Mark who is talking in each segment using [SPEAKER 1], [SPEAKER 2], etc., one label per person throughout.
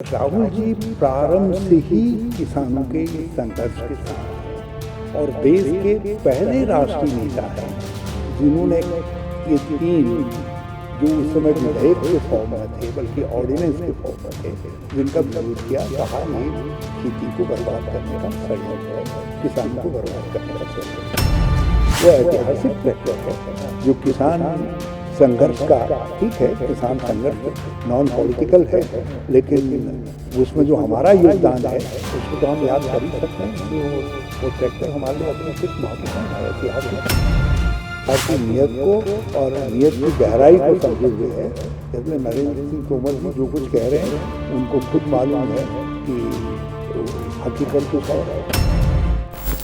[SPEAKER 1] राहुल जी प्रारंभ से ही किसानों के संघर्ष के साथ हैं और देश के पहले राष्ट्रीय नेता हैं जिन्होंने ये तीन जो उस समय विधेयक के फॉर्म में थे बल्कि ऑर्डिनेंस के फॉर्म में थे जिनका विरोध किया, कहा ये खेती को बर्बाद करने का षड्यंत्र है, किसान को बर्बाद करने का षड्यंत्र है। वो ऐतिहासिक फैक्टर है जो किसान संघर्ष का, ठीक है किसान संघर्ष नॉन पॉलिटिकल है लेकिन उसमें जो हमारा योगदान है उसको तो हम याद कर ही सकते हैं कि वो ट्रैक्टर हमारे लिए अपने सिर्फ महत्वपूर्ण है, ऐतिहासिक भारतीय नीयत को और नीयत की गहराई को समझे हुए है। इसलिए नरेंद्र सिंह तोमर जी जो कुछ कह रहे हैं उनको खुद मालूम है कि हकीकत कुछ और है।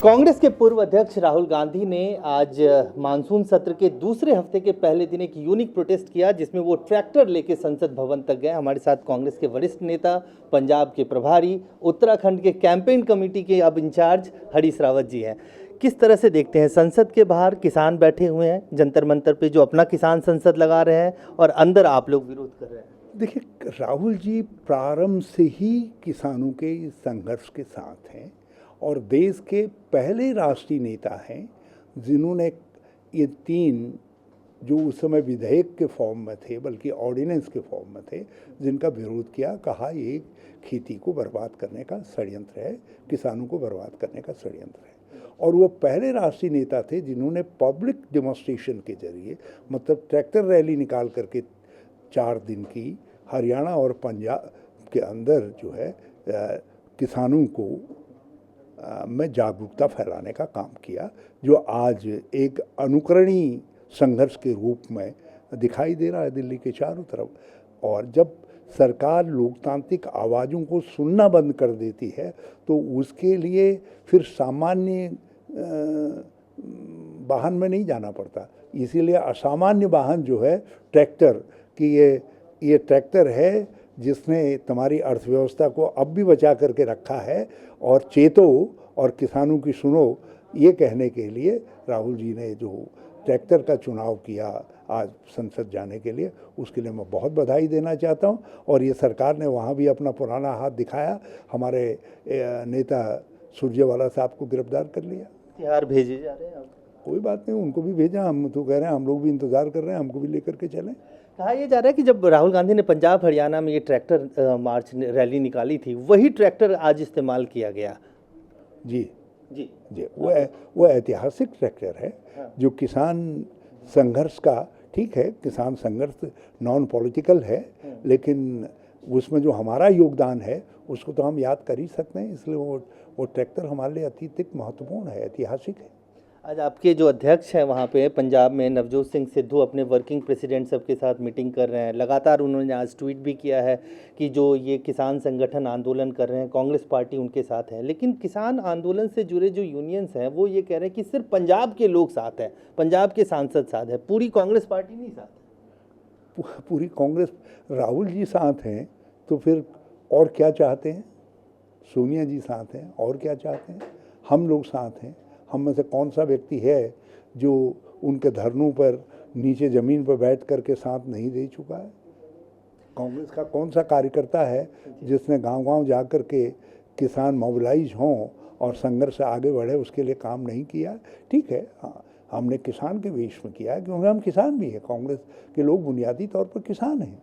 [SPEAKER 2] कांग्रेस के पूर्व अध्यक्ष राहुल गांधी ने आज मानसून सत्र के दूसरे हफ्ते के पहले दिन एक यूनिक प्रोटेस्ट किया जिसमें वो ट्रैक्टर लेके संसद भवन तक गए। हमारे साथ कांग्रेस के वरिष्ठ नेता, पंजाब के प्रभारी, उत्तराखंड के कैंपेन कमेटी के अब इंचार्ज हरीश रावत जी हैं। किस तरह से देखते हैं, संसद के बाहर किसान बैठे हुए हैं जंतर मंतर पे जो अपना किसान संसद लगा रहे हैं और अंदर आप लोग विरोध कर रहे हैं?
[SPEAKER 1] देखिए, राहुल जी प्रारंभ से ही किसानों के संघर्ष के साथ हैं और देश के पहले राष्ट्रीय नेता हैं जिन्होंने ये तीन जो उस समय विधेयक के फॉर्म में थे बल्कि ऑर्डिनेंस के फॉर्म में थे जिनका विरोध किया, कहा ये खेती को बर्बाद करने का षड्यंत्र है, किसानों को बर्बाद करने का षड्यंत्र है। और वो पहले राष्ट्रीय नेता थे जिन्होंने पब्लिक डेमोन्स्ट्रेशन के जरिए, मतलब ट्रैक्टर रैली निकाल करके 4 दिन की हरियाणा और पंजाब के अंदर जो है किसानों को में जागरूकता फैलाने का काम किया, जो आज एक अनुकरणीय संघर्ष के रूप में दिखाई दे रहा है दिल्ली के चारों तरफ। और जब सरकार लोकतांत्रिक आवाज़ों को सुनना बंद कर देती है तो उसके लिए फिर सामान्य वाहन में नहीं जाना पड़ता, इसीलिए असामान्य वाहन जो है ट्रैक्टर की ये ट्रैक्टर है जिसने तुम्हारी अर्थव्यवस्था को अब भी बचा करके रखा है और चेतो और किसानों की सुनो, ये कहने के लिए राहुल जी ने जो ट्रैक्टर का चुनाव किया आज संसद जाने के लिए, उसके लिए मैं बहुत बधाई देना चाहता हूं। और ये सरकार ने वहाँ भी अपना पुराना हाथ दिखाया, हमारे नेता सुरजेवाला साहब को गिरफ्तार कर लिया।
[SPEAKER 2] हथियार भेजे जा रहे हैं अब?
[SPEAKER 1] कोई बात नहीं, उनको भी भेजा, हम तो कह रहे हैं हम लोग भी इंतज़ार कर रहे हैं, हमको भी लेकर के चलें।
[SPEAKER 2] कहा यह जा रहा है कि जब राहुल गांधी ने पंजाब हरियाणा में ये ट्रैक्टर मार्च रैली निकाली थी वही ट्रैक्टर आज इस्तेमाल किया गया।
[SPEAKER 1] जी
[SPEAKER 2] जी
[SPEAKER 1] जी, वो ऐतिहासिक ट्रैक्टर है जो किसान संघर्ष का, ठीक है किसान संघर्ष नॉन पॉलिटिकल है लेकिन उसमें जो हमारा योगदान है उसको तो हम याद कर ही सकते हैं, इसलिए वो ट्रैक्टर हमारे लिए अत्यधिक महत्वपूर्ण है, ऐतिहासिक है।
[SPEAKER 2] आज आपके जो अध्यक्ष हैं वहाँ पे पंजाब में नवजोत सिंह सिद्धू अपने वर्किंग प्रेसिडेंट सबके साथ मीटिंग कर रहे हैं। लगातार उन्होंने आज ट्वीट भी किया है कि जो ये किसान संगठन आंदोलन कर रहे हैं कांग्रेस पार्टी उनके साथ है, लेकिन किसान आंदोलन से जुड़े जो यूनियंस हैं वो ये कह रहे हैं कि सिर्फ पंजाब के लोग साथ हैं, पंजाब के सांसद साथ हैं, पूरी कांग्रेस पार्टी नहीं साथ है।
[SPEAKER 1] पूरी कांग्रेस, राहुल जी साथ हैं तो फिर और क्या चाहते हैं? सोनिया जी साथ हैं, और क्या चाहते हैं? हम लोग साथ हैं। हम में से कौन सा व्यक्ति है जो उनके धरनों पर नीचे ज़मीन पर बैठ कर के साथ नहीं दे चुका है? कांग्रेस का कौन सा कार्यकर्ता है जिसने गांव-गांव जा कर के किसान मोबिलाइज हों और संघर्ष से आगे बढ़े उसके लिए काम नहीं किया? ठीक है, हाँ, हमने किसान के वेश में किया है क्योंकि हम किसान भी हैं, कांग्रेस के लोग बुनियादी तौर पर किसान हैं।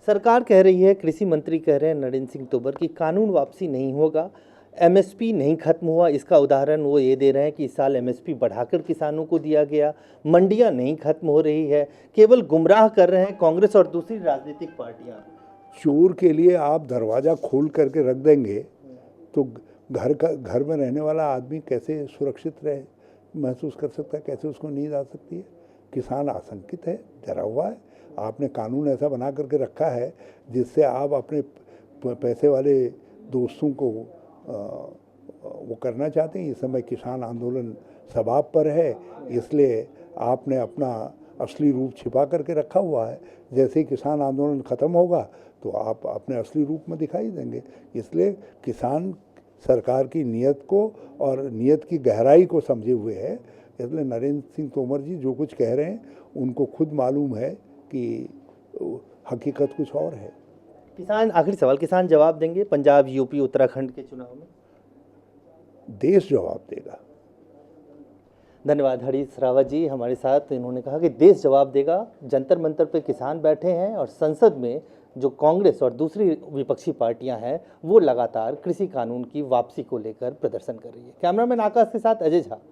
[SPEAKER 2] सरकार कह रही है, कृषि मंत्री कह रहे हैं नरेंद्र सिंह तोमर की कानून वापसी नहीं होगा, एमएसपी नहीं खत्म हुआ। इसका उदाहरण वो ये दे रहे हैं कि इस साल एमएसपी बढ़ाकर किसानों को दिया गया, मंडियां नहीं खत्म हो रही है, केवल गुमराह कर रहे हैं कांग्रेस और दूसरी राजनीतिक पार्टियां।
[SPEAKER 1] चोर के लिए आप दरवाज़ा खोल करके रख देंगे तो घर में रहने वाला आदमी कैसे सुरक्षित रहे, महसूस कर सकता है, कैसे उसको नींद आ सकती है? किसान आशंकित है, डरा हुआ है। आपने कानून ऐसा बना करके रखा है जिससे आप अपने पैसे वाले दोस्तों को वो करना चाहते हैं। इस समय किसान आंदोलन सबाब पर है, इसलिए आपने अपना असली रूप छिपा करके रखा हुआ है। जैसे ही किसान आंदोलन ख़त्म होगा तो आप अपने असली रूप में दिखाई देंगे। इसलिए किसान सरकार की नीयत को और नीयत की गहराई को समझे हुए है, इसलिए नरेंद्र सिंह तोमर जी जो कुछ कह रहे हैं उनको खुद मालूम है कि हकीकत कुछ और है।
[SPEAKER 2] किसान, आखिरी सवाल, किसान जवाब देंगे पंजाब, यूपी, उत्तराखंड के चुनाव में?
[SPEAKER 1] देश जवाब देगा।
[SPEAKER 2] धन्यवाद हरीश रावत जी हमारे साथ। इन्होंने कहा कि देश जवाब देगा। जंतर मंतर पे किसान बैठे हैं और संसद में जो कांग्रेस और दूसरी विपक्षी पार्टियां हैं वो लगातार कृषि कानून की वापसी को लेकर प्रदर्शन कर रही है। कैमरामैन आकाश के साथ अजय झा,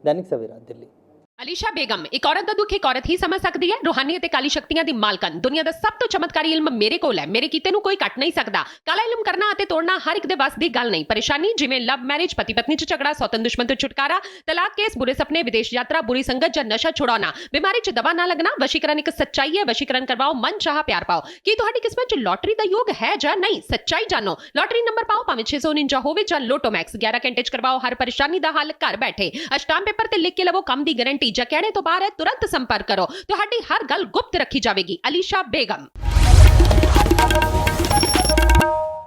[SPEAKER 2] दैनिक सवेरा, दिल्ली।
[SPEAKER 3] ਅਲੀਸ਼ਾ ਬੇਗਮ ਇੱਕ ਔਰਤ ਦਾ ਦੁੱਖ ਇੱਕ ਔਰਤ ਹੀ ਸਮਝ ਸਕਦੀ ਹੈ। ਰੂਹਾਨੀ ਅਤੇ ਕਾਲੀ ਸ਼ਕਤੀਆਂ ਦੀ ਮਾਲਕਨ, ਦੁਨੀਆ ਦਾ ਸਭ ਤੋਂ ਚਮਤਕਾਰੀ ਇਲਮ ਮੇਰੇ ਕੋਲ ਹੈ। ਮੇਰੇ ਕੀਤੇ ਨੂੰ ਕੋਈ ਕੱਟ ਨਹੀਂ ਸਕਦਾ। ਕਾਲਾ ਇਲਮ ਕਰਨਾ ਅਤੇ ਤੋੜਨਾ ਹਰ ਇੱਕ ਦੇ ਵੱਸ ਦੀ ਗੱਲ ਨਹੀਂ। ਪਰੇਸ਼ਾਨੀ ਜਿਵੇਂ ਲਵ ਮੈਰਿਜ, ਪਤੀ ਪਤਨੀ 'ਚ ਝਗੜਾ, ਸੌਤਨ ਦੁਸ਼ਮਣ ਤੋਂ ਛੁਟਕਾਰਾ, ਤਲਾਕ ਕੇਸ, ਬੁਰੇ ਸੁਪਨੇ, ਵਿਦੇਸ਼ ਯਾਤਰਾ, ਬੁਰੀ ਸੰਗਤ ਜਾਂ ਨਸ਼ਾ ਛੁਡਾਉਣਾ, ਬਿਮਾਰੀ 'ਚ ਦਵਾ ਨਾ ਲੱਗਣਾ। ਵਸ਼ੀਕਰਨ ਇੱਕ ਸੱਚਾਈ ਹੈ। ਵਸ਼ੀਕਰਨ ਕਰਵਾਓ, ਮਨ ਚਾਹਾ ਪਿਆਰ ਪਾਓ। ਕੀ ਤੁਹਾਡੀ ਕਿਸਮਤ 'ਚ ਲੋਟਰੀ ਦਾ ਯੋਗ ਹੈ ਜਾਂ ਨਹੀਂ? ਸੱਚਾਈ ਜਾਣੋ। ਲੋਟਰੀ ਨੰਬਰ ਪਾਓ, ਭਾਵੇਂ 649 ਹੋਵੇ ਜਾਂ ਲੋਟੋ ਮੈਕਸ। 11 ਘੰਟੇ 'ਚ ਕਰਵਾਓ ਹਰ ਪਰੇਸ਼ਾਨੀ ਦਾ ਹੱਲ ਘਰ ਬੈਠੇ। ਅਸ਼ਟਾਮ ਪੇਪਰ ਤੇ ਲਿਖ ਕੇ ਲਵੋ ਕੰਮ ਦੀ ਗਾਰੰਟੀ। ਜਾਂ ਕਹਿਣੇ ਤੋਂ ਬਾਹਰ ਹੈ, ਤੁਰੰਤ ਸੰਪਰਕ ਕਰੋ। ਤੁਹਾਡੀ ਹਰ ਗੱਲ ਗੁਪਤ ਰੱਖੀ ਜਾਵੇਗੀ। ਅਲੀਸ਼ਾ ਬੇਗਮ।